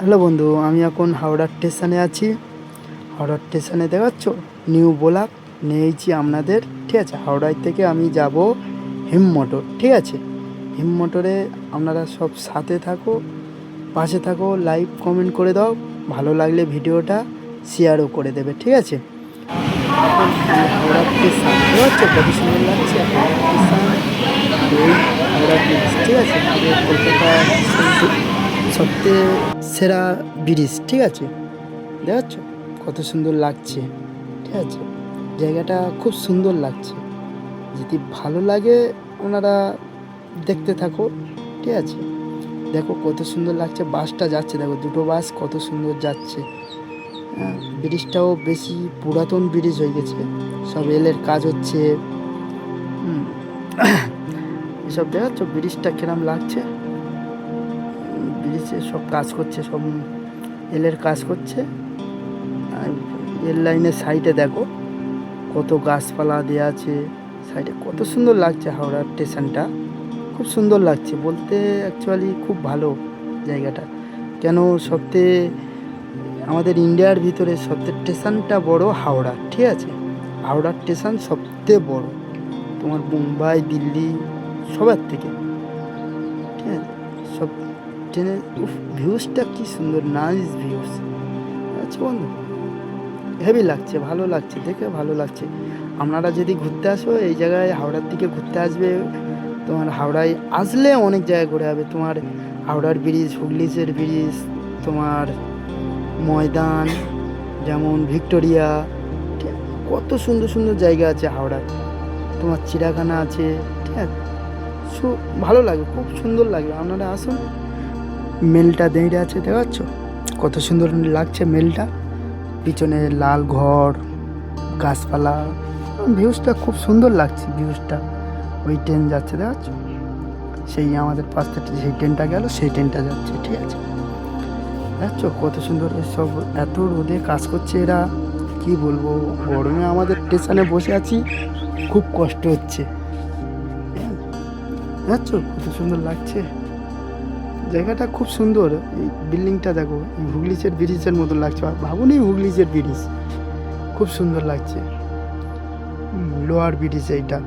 Hello বন্ধু, আমি এখন হাওড়া স্টেশনে আছি। হাওড়া স্টেশনে দেখাচ্ছ নিউ ব্লক নিয়েছি আপনাদের, ঠিক আছে। হাওড়ায় থেকে আমি যাব হিম মোটর, ঠিক আছে। হিম মোটরে আপনারা সব সাথে থাকো, পাশে থাকো, লাইক কমেন্ট করে দাও, ভালো লাগলে ভিডিওটা শেয়ারও করে দেবে, ঠিক আছে। এখন এই হাওড়া স্টেশন দেখাচ্ছ কত সুন্দর লাগছে হাওড়া স্টেশন। আর এই হাওড়া ব্রিজ, ঠিক আছে, আমাদের কলকাতার সবচেয়ে সেরা ব্রিজ, ঠিক আছে। দেখাচ্ছ কত সুন্দর লাগছে, ঠিক আছে। জায়গাটা খুব সুন্দর লাগছে, যদি ভালো লাগে ওনারা দেখতে থাকো, ঠিক আছে। দেখো কত সুন্দর লাগছে, বাসটা যাচ্ছে, দেখো দুটো বাস কত সুন্দর যাচ্ছে। ব্রিজটাও বেশি পুরাতন ব্রিজ হয়ে গেছে, সব রেলের কাজ হচ্ছে। এসব দেখাচ্ছ ব্রিজটা কিরম লাগছে। ব্রিজে সব কাজ করছে, সব রেলের কাজ করছে। আর রেল লাইনের সাইডে দেখো কত গাছপালা দেওয়া আছে সাইডে, কত সুন্দর লাগছে হাওড়া স্টেশনটা। খুব সুন্দর লাগছে বলতে, অ্যাকচুয়ালি খুব ভালো জায়গাটা। কেন সবথেকে আমাদের ইন্ডিয়ার ভিতরে সবথেকে স্টেশনটা বড় হাওড়া, ঠিক আছে। হাওড়া স্টেশন সবথেকে বড় তোমার মুম্বাই দিল্লি সবার থেকে, ঠিক আছে। সব ট্রেনের ভিউজটা কি সুন্দর, নাইস ভিউজ। আচ্ছা বন্ধু, হেভি লাগছে, ভালো লাগছে, দেখে ভালো লাগছে। আপনারা যদি ঘুরতে আসো এই জায়গায় হাওড়ার দিকে ঘুরতে আসবে, তোমার হাওড়ায় আসলে অনেক জায়গায় ঘুরে যাবে। তোমার হাওড়ার ব্রিজ, হুগলিজের ব্রিজ, তোমার ময়দান, যেমন ভিক্টোরিয়া, কত সুন্দর সুন্দর জায়গা আছে হাওড়ার। তোমার চিড়িয়াখানা আছে, ঠিক আছে। ভালো লাগে, খুব সুন্দর লাগে, আপনারা আসুন। মেলটা দাঁড়িয়ে আছে দেখাচ্ছ কত সুন্দর লাগছে মেলটা, পিছনে লাল ঘর, গাছপালা, ভিউজটা খুব সুন্দর লাগছে ভিউজটা। ওই ট্রেন যাচ্ছে দেখাচ্ছ, সেই আমাদের পাশ থেকে সেই ট্রেনটা গেল, সেই ট্রেনটা যাচ্ছে, ঠিক আছে। দেখছো কত সুন্দর, সব এত রোদে কাজ করছে এরা, কি বলবো। গরমে আমাদের স্টেশনে বসে আছি, খুব কষ্ট হচ্ছে। দেখছো কত সুন্দর লাগছে জায়গাটা, খুব সুন্দর। এই বিল্ডিংটা দেখো, হুগলিজের ব্রিজের মতো লাগছে, ভাবুনি হুগলিজের ব্রিজ, খুব সুন্দর লাগছে। লোয়ার ব্রিজ এইটা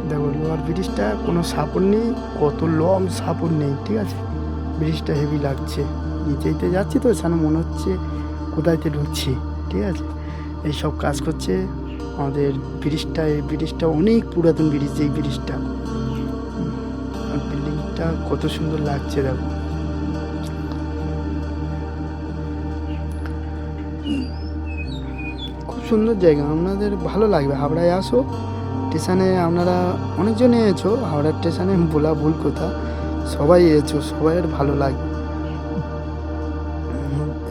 দেখো, লোয়ার ব্রিজটা কোনো সাপোর্ট নেই, কত লং সাপোর্ট নেই, ঠিক আছে। ব্রিজটা হেভি লাগছে, নিচেইতে যাচ্ছি তো সেখানে মনে হচ্ছে কোথায়তে ঢুকছি, ঠিক আছে। এই সব কাজ করছে আমাদের ব্রিজটা। এই ব্রিজটা অনেক পুরাতন ব্রিজ, এই ব্রিজটা। বিল্ডিংটা কত সুন্দর লাগছে দেখো। খুব সুন্দর জায়গা, আপনাদের ভালো লাগবে। হাওড়ায় আসো স্টেশনে, আপনারা অনেকজনে এসেছো হাওড়া স্টেশনে, বলা ভুল কথা, সবাই এসেছো, সবাইয়ের ভালো লাগবে।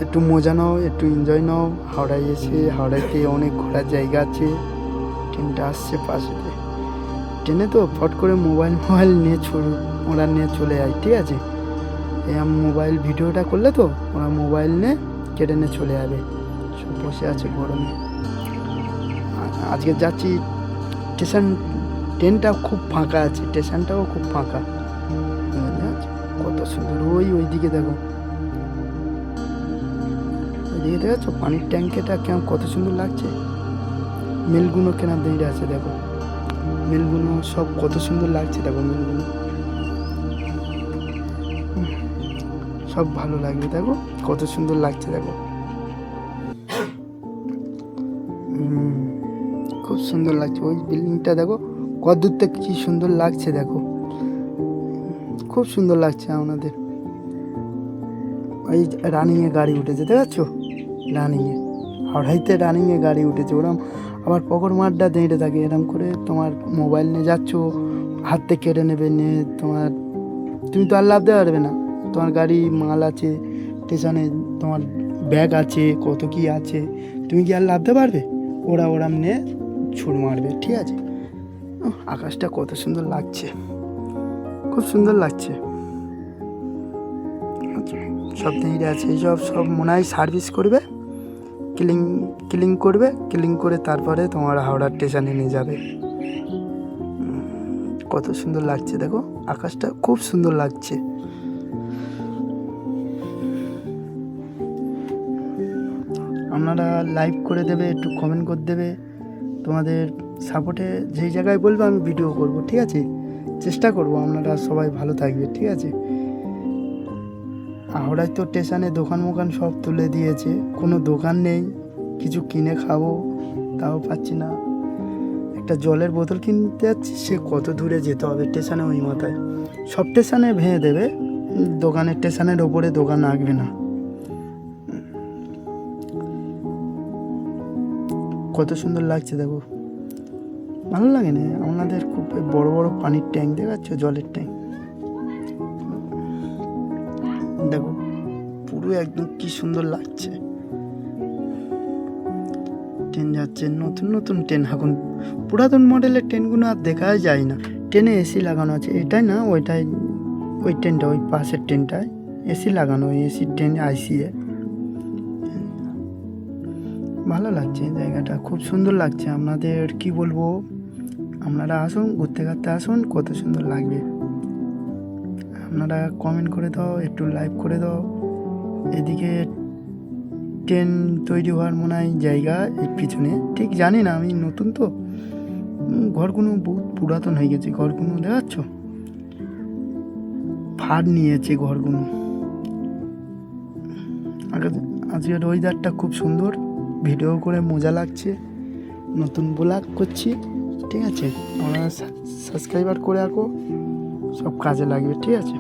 একটু মজা নাও, একটু এনজয় নাও। হাওড়ায় এসে, হাওড়াতে অনেক ঘোরার জায়গা আছে। ট্রেনটা আসছে পাশে, ট্রেনে তো ফট করে মোবাইল নিয়ে ওরা নিয়ে চলে যায়, ঠিক আছে। এই মোবাইল ভিডিওটা করলে তো ওরা মোবাইল নিয়ে কেটে নিয়ে চলে যাবে, সব বসে আছে গরমে। আজকে যাচ্ছি স্টেশন, ট্রেনটা খুব ফাঁকা আছে, স্টেশনটাও খুব ফাঁকা। কত সুন্দর, ওইদিকে দেখো, ওইদিকে দেখেছো পানির ট্যাঙ্কিটা কেমন, কত সুন্দর লাগছে। মেলগুলো কেন দাঁড়িয়ে আছে দেখো, মেলগুলো সব কত সুন্দর লাগছে দেখো, মেলগুলো সব ভালো লাগবে, দেখো কত সুন্দর লাগছে দেখো। খুব সুন্দর লাগছে ওই বিল্ডিংটা, দেখো কত দূর থেকে কি সুন্দর লাগছে দেখো, খুব সুন্দর লাগছে আমাদের। ওই রানিংয়ে গাড়ি উঠেছে দেখাচ্ছ, রানিংয়ে হাওড়াইতে রানিংয়ে গাড়ি উঠেছে ওরম। আবার পকর মাঠটা দাঁড়িয়ে থাকে এরম করে, তোমার মোবাইল নিয়ে যাচ্ছ, হাত থেকে কেড়ে নেবে, নিয়ে তোমার, তুমি তো আর লাভতে পারবে না। তোমার গাড়ি মাল আছে স্টেশনে, তোমার ব্যাগ আছে, কত কি আছে, তুমি কি আর লাভতে পারবে? ওরা ওরাম নিয়ে ছুট মারবে, ঠিক আছে। আকাশটা কত সুন্দর লাগছে, খুব সুন্দর লাগছে। সব দিকে আছে, এইসব সব মনে হয় সার্ভিস করবে, ক্লিন করবে, ক্লিন করে তারপরে তোমার হাওড়া স্টেশনে নিয়ে যাবে। কত সুন্দর লাগছে দেখো, আকাশটা খুব সুন্দর লাগছে। আপনারা লাইক করে দেবে, একটু কমেন্ট করে দেবে। তোমাদের সাপোর্টে যেই জায়গায় বলবে আমি ভিডিও করব, ঠিক আছে? চেষ্টা করব আপনারা সবাই ভালো থাকবে, ঠিক আছে? হাওড়ায় তো স্টেশনে দোকান মোকান সব তুলে দিয়েছে, কোনো দোকান নেই, কিছু কিনে খাবো তাও পাচ্ছি না। একটা জলের বোতল কিনতে যাচ্ছি, সে কত দূরে যেতে হবে স্টেশনে, ওই মাথায় সব স্টেশনে ভেঙে দেবে, দোকানের স্টেশনের ওপরে দোকান আঁকবে না। কত সুন্দর লাগছে দেখো, ভালো লাগে না আপনাদের? খুব বড় বড় পানির ট্যাঙ্ক দেখাচ্ছ, জলের ট্যাঙ্ক দেখো, পুরো একদম কি সুন্দর লাগছে। ট্রেন যাচ্ছে, নতুন নতুন ট্রেন, এখন পুরাতন মডেলের ট্রেনগুলো আর দেখাই যায় না। ট্রেনে এসি লাগানো আছে, এটাই না ওইটাই, ওই ট্রেনটা, ওই পাশের ট্রেনটায় এসি লাগানো, ওই এসির ট্রেন আইসিএ। ভালো লাগছে জায়গাটা, খুব সুন্দর লাগছে। আপনাদের কি বলবো, আপনারা আসুন, ঘুরতে ঘুরতে আসুন, কত সুন্দর লাগবে। আপনারা কমেন্ট করে দাও, একটু লাইক করে দাও। এদিকে ট্রেন তৈরি হওয়ার মনে হয় জায়গা এর পিছনে, ঠিক জানি না, আমি নতুন তো। ঘরগুলো বহুত পুরাতন হয়ে গেছে, ঘরগুলো দেখাচ্ছ, ফাড় নিয়েছে ঘরগুলো। আজকের ওয়েদারটা খুব সুন্দর, ভিডিও করে মজা লাগছে, নতুন ব্লগ করছি, ঠিক আছে? আপনারা সাবস্ক্রাইবার করে রাখো, সব কাজে লাগবে, ঠিক আছে?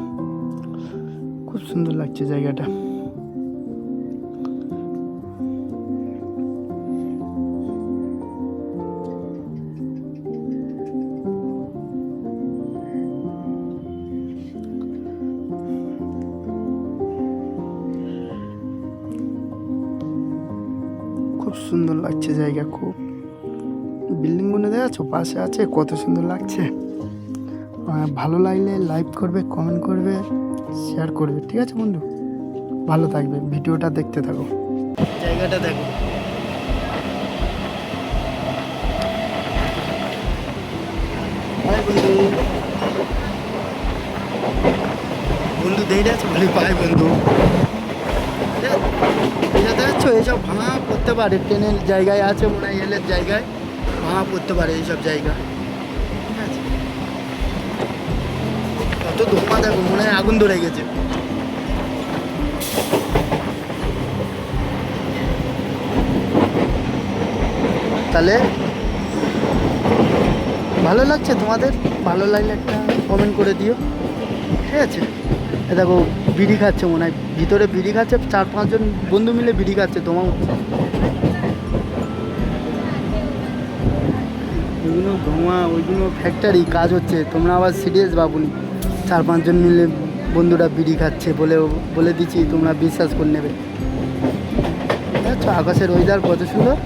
খুব সুন্দর লাগছে জায়গাটা। খুব সুন্দর লাগছে জায়গা, খুব। বিল্ডিংগুলো দেখাচ্ছ পাশে আছে, কত সুন্দর লাগছে। ভালো লাগলে লাইক করবে, কমেন্ট করবে, শেয়ার করবে, ঠিক আছে বন্ধু? ভালো থাকবে, ভিডিওটা দেখতে থাকো। জায়গাটা দেখো, বন্ধু বন্ধু দেখে যাচ্ছে, বলি পাই বন্ধু, এটা দেখছো, এইসব ভাঙা পড়তে পারে, ট্রেনের জায়গায় আছে মনে হয়, এলের জায়গায় ভাঙা পড়তে পারে এইসব জায়গা, ঠিক আছে? কত ধোঁয়া দেখো, মনে হয় আগুন ধরে গেছে। তাহলে ভালো লাগছে তোমাদের? ভালো লাগলে একটা কমেন্ট করে দিও, ঠিক আছে? এ দেখো বিড়ি খাচ্ছে, মনে হয় ভিতরে বিড়ি খাচ্ছে, 4-5 জন বন্ধু মিলে বিড়ি খাচ্ছে। তোমার ওইগুলো ধোঁয়া, ওইগুলো ফ্যাক্টরি কাজ হচ্ছে, তোমরা আবার সিরিয়াস ভাবুনি। 4-5 জন মিলে বন্ধুরা বিড়ি খাচ্ছে, বলে দিচ্ছি, তোমরা বিশ্বাস করে নেবে। আচ্ছা, আকাশের ওয়েদার কত সুন্দর।